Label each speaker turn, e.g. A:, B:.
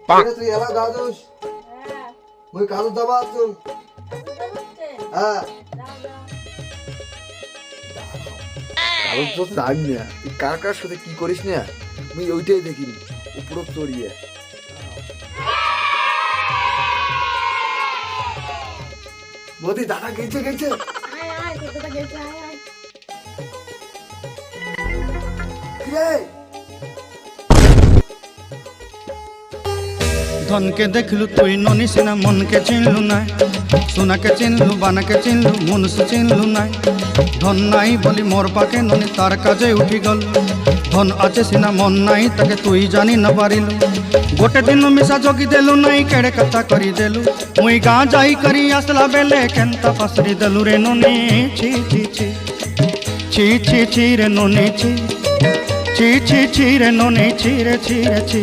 A: তুই এলা দাদুস মুই কাজু দাবা আছুম হ্যাঁ কারণ তো জানি না তুই কার কার সাথে কি করিস না মুই ওইটাই দেখিনি উপর চড়িয়ে মোদি দাদা গেছে গেছে
B: ধনকে দেখলু তুই ননি সিনা মনকে চিনলু নাই সোনাকে চিনলু বানাকে চিনলু মনুষ্য চিনলু নাই ধন নাই বলি মোর পাকে ননি তার কাজে উঠি গল ধন আছে সিনা মন নাই তাকে তুই জানি না পারিলু গোটে দিন মিশা জগি দেলু নাই কেড়ে কথা করি দেলু মুই গাঁ যাই করি আসলা বেলে কেনতা পাসরি দেলু রে ননি ছি ছি ছি ছি ছি ছি রে ননি ছি ছি ছি ছি রে ননি ছি রে ছি রে ছি।